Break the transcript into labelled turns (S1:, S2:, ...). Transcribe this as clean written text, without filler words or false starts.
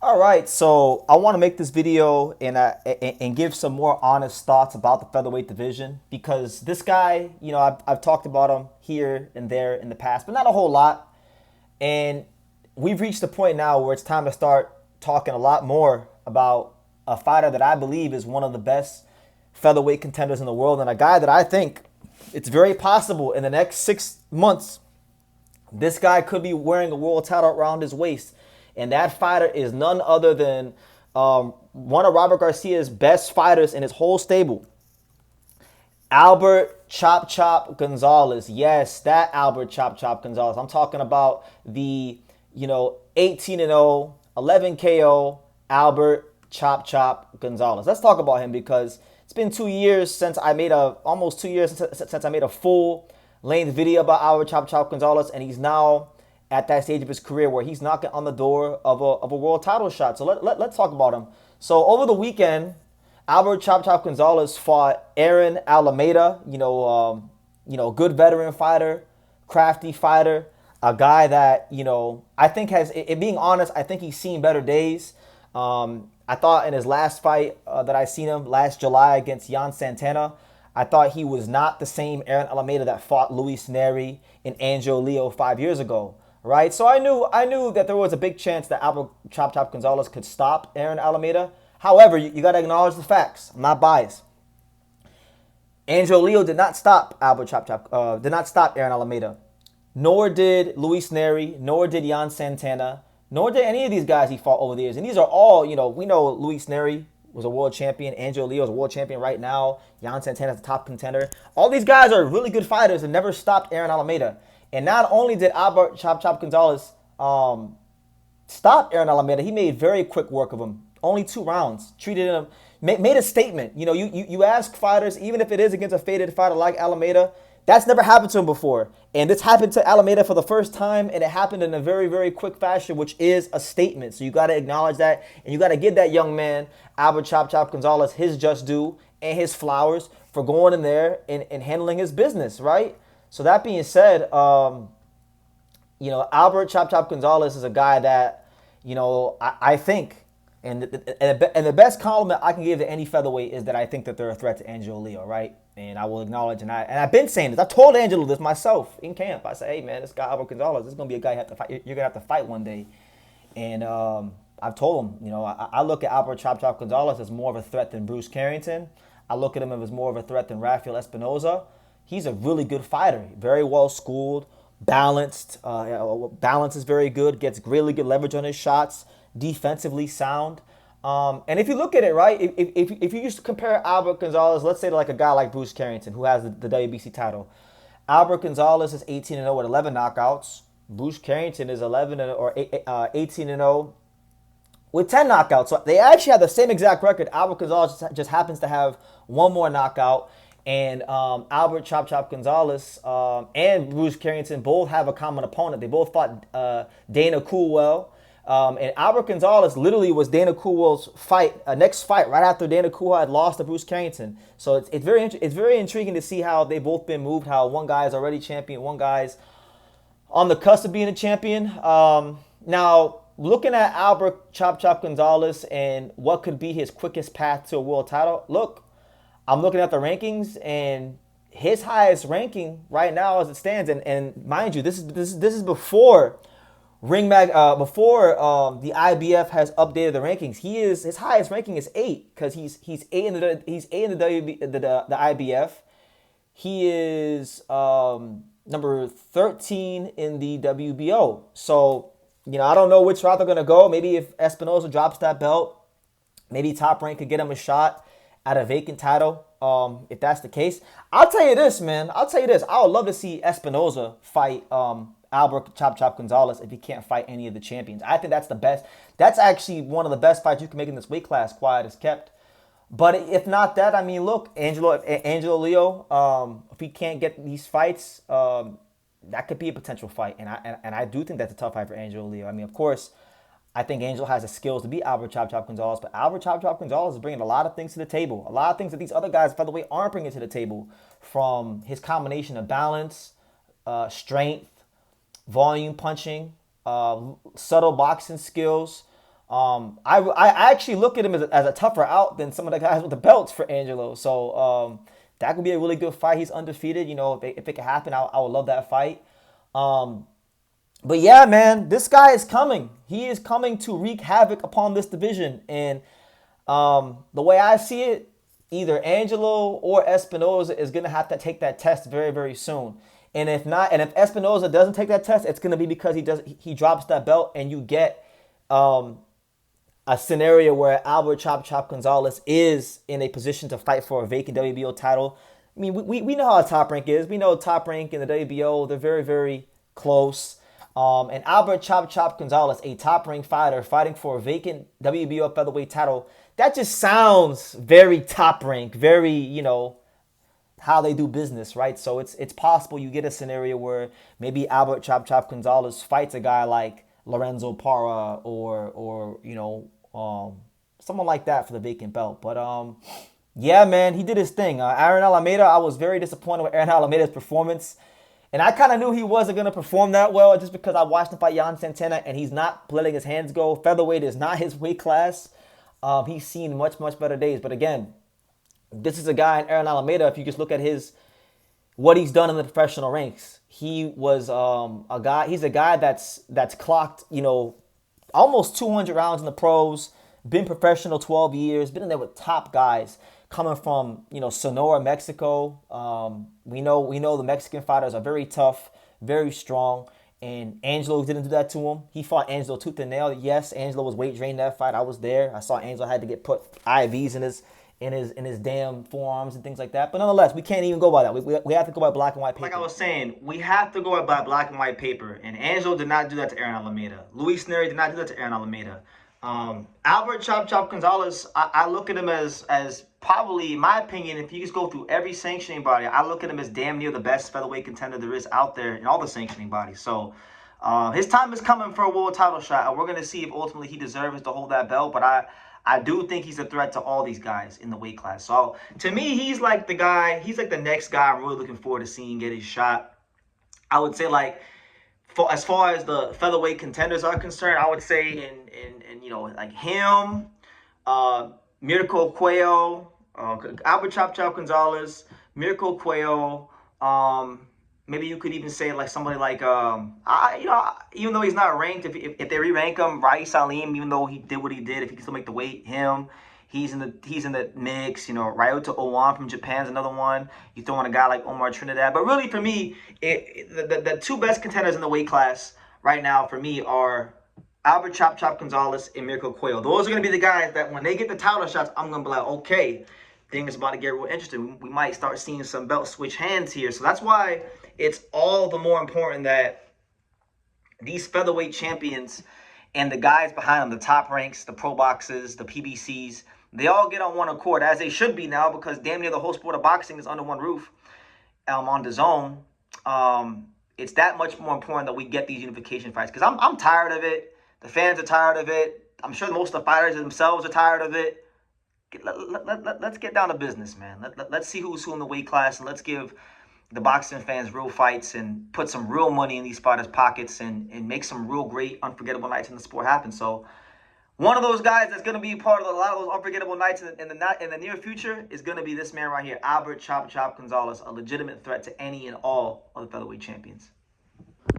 S1: All right, so I want to make this video and give some more honest thoughts about the featherweight division because this guy, I've talked about him here and there in the past, but not a whole lot. And we've reached the point now where it's time to start talking a lot more about a fighter that I believe is one of the best featherweight contenders in the world, and a guy that I think it's very possible in the next 6 months this guy could be wearing a world title around his waist. And that fighter is none other than one of Robert Garcia's best fighters in his whole stable, Albert Chop Chop Gonzalez. Yes, that Albert Chop Chop Gonzalez. I'm talking about the, 18-0, 11 KO Albert Chop Chop Gonzalez. Let's talk about him because it's been 2 years since I made almost 2 years since I made a full length video about Albert Chop Chop Gonzalez, and he's now at that stage of his career where he's knocking on the door of a world title shot. So let's talk about him. So over the weekend, Albert Chop Chop Gonzalez fought Aaron Alameda, good veteran fighter, crafty fighter, a guy that, I think being honest, I think he's seen better days. I thought in his last fight that I seen him last July against Jan Santana, I thought he was not the same Aaron Alameda that fought Luis Neri and Angel Leo 5 years ago. Right, so I knew that there was a big chance that Albert Chop Chop Gonzalez could stop Aaron Alameda. However, you got to acknowledge the facts. I'm not biased. Angel Leo did not stop did not stop Aaron Alameda, nor did Luis Neri, nor did Jan Santana, nor did any of these guys he fought over the years. And these are all, we know Luis Neri was a world champion. Angel Leo is a world champion right now. Jan Santana is a top contender. All these guys are really good fighters and never stopped Aaron Alameda. And not only did Albert Chop Chop Gonzalez stop Aaron Alameda, he made very quick work of him. Only 2 rounds. Treated him, made a statement. You ask fighters, even if it is against a faded fighter like Alameda, that's never happened to him before. And this happened to Alameda for the first time, and it happened in a very, very quick fashion, which is a statement. So you got to acknowledge that, and you got to give that young man, Albert Chop Chop Gonzalez, his just due and his flowers for going in there and handling his business, right? So that being said, Albert Chop Chop Gonzalez is a guy that, I think, and the best compliment I can give to any featherweight is that I think that they're a threat to Angel Leo, right? And I will acknowledge, and I've been saying this. I told Angelo this myself in camp. I said, hey, man, this guy Albert Gonzalez, this is going to be a guy you have to fight. You're going to have to fight one day. And I've told him, I look at Albert Chop Chop Gonzalez as more of a threat than Bruce Carrington. I look at him as more of a threat than Rafael Espinoza. He's a really good fighter, very well schooled, balanced. Balance is very good, gets really good leverage on his shots, defensively sound. And if you look at it, right, if you used to compare Albert Gonzalez, let's say to like a guy like Bruce Carrington, who has the WBC title. Albert Gonzalez is 18-0 with 11 knockouts. Bruce Carrington is 18-0 with 10 knockouts. So they actually have the same exact record. Albert Gonzalez just happens to have one more knockout. And Albert Chop Chop Gonzalez and Bruce Carrington both have a common opponent. They both fought Dana Coolwell. And Albert Gonzalez literally was Dana Coolwell's next fight right after Dana Coolwell had lost to Bruce Carrington. So it's very intriguing to see how they've both been moved, how one guy is already champion, one guy's on the cusp of being a champion. Now, looking at Albert Chop Chop Gonzalez and what could be his quickest path to a world title, look, I'm looking at the rankings, and his highest ranking right now as it stands, and mind you, this is before the IBF has updated the rankings. His highest ranking is 8 because he's 8 in the the IBF. He is number 13 in the WBO. So I don't know which route they're gonna go. Maybe if Espinoza drops that belt, maybe Top Rank could get him a shot at a vacant title. If that's the case, I'll tell you this, man. I would love to see Espinoza fight Albert Chop Chop Gonzalez if he can't fight any of the champions. I think that's the best. That's actually one of the best fights you can make in this weight class, quiet as kept. But if not that, I mean, look, Angelo Leo, if he can't get these fights, that could be a potential fight. And I do think that's a tough fight for Angelo Leo. I mean, of course, I think Angel has the skills to beat Albert Chop Chop Gonzalez, but Albert Chop Chop Gonzalez is bringing a lot of things to the table. A lot of things that these other guys, featherweight, aren't bringing to the table, from his combination of balance, strength, volume punching, subtle boxing skills, I actually look at him as a tougher out than some of the guys with the belts for Angelo. So that could be a really good fight. He's undefeated. If it could happen, I would love that fight. Um, but yeah, man, this guy is coming. He is coming to wreak havoc upon this division. And the way I see it, either Angelo or Espinoza is gonna have to take that test very, very soon. And if not, and if Espinoza doesn't take that test, it's gonna be because he drops that belt, and you get um, a scenario where Albert Chop Chop Gonzalez is in a position to fight for a vacant WBO title. I mean, we know how Top Rank is. We know Top Rank and the WBO, they're very, very close. And Albert Chop Chop Gonzalez, a Top Rank fighter fighting for a vacant WBO featherweight title, that just sounds very Top Rank, very, how they do business, right? So it's possible you get a scenario where maybe Albert Chop Chop Gonzalez fights a guy like Lorenzo Parra or someone like that for the vacant belt. But yeah, man, he did his thing. Aaron Alameda, I was very disappointed with Aaron Alameda's performance. And I kind of knew he wasn't going to perform that well just because I watched him fight Jan Santana, and he's not letting his hands go. Featherweight is not his weight class. He's seen much, much better days. But again, this is a guy in Aaron Alameda, if you just look at what he's done in the professional ranks. He was he's a guy that's clocked, almost 200 rounds in the pros, been professional 12 years, been in there with top guys coming from, Sonora, Mexico. We know the Mexican fighters are very tough, very strong, and Angelo didn't do that to him. He fought Angelo tooth and nail. Yes, Angelo was weight drained that fight. I was there. I saw Angelo had to get put IVs in his damn forearms and things like that. But nonetheless, we can't even go by that. We have to go by black and white paper. Like I was saying, we have to go by black and white paper. And Angelo did not do that to Aaron Alameda. Luis Neri did not do that to Aaron Alameda. Albert Chop Chop Gonzalez, I look at him as probably, in my opinion, if you just go through every sanctioning body, I look at him as damn near the best featherweight contender there is out there in all the sanctioning bodies. So his time is coming for a world title shot, and we're going to see if ultimately he deserves to hold that belt. But I do think he's a threat to all these guys in the weight class. So to me, he's like the next guy I'm really looking forward to seeing get his shot. I would say as far as the featherweight contenders are concerned, I would say in like him, Mirko Cuello, Albert Chop Chop Gonzalez, Mirko Cuello. Maybe you could even say like somebody like even though he's not ranked, if they re-rank him, Rais Salim, even though he did what he did, if he can still make the weight, him. He's in the mix. Ryota Owan from Japan's another one. You throw in a guy like Omar Trinidad. But really, for me, the two best contenders in the weight class right now for me are Albert Chop Chop Gonzalez and Mirko Cuello. Those are going to be the guys that when they get the title shots, I'm going to be like, okay, things about to get real interesting. We might start seeing some belt switch hands here. So that's why it's all the more important that these featherweight champions and the guys behind them, the top ranks, the pro boxes, the PBCs, they all get on one accord, as they should be now, because damn near the whole sport of boxing is under one roof on the zone. It's that much more important that we get these unification fights, because I'm tired of it. The fans are tired of it. I'm sure most of the fighters themselves are tired of it. Let's get down to business, man. Let's see who's who in the weight class, and let's give the boxing fans real fights and put some real money in these fighters' pockets and make some real great, unforgettable nights in the sport happen. So one of those guys that's going to be part of a lot of those unforgettable nights in the near future is going to be this man right here, Albert Chop Chop Gonzalez, a legitimate threat to any and all of the featherweight champions.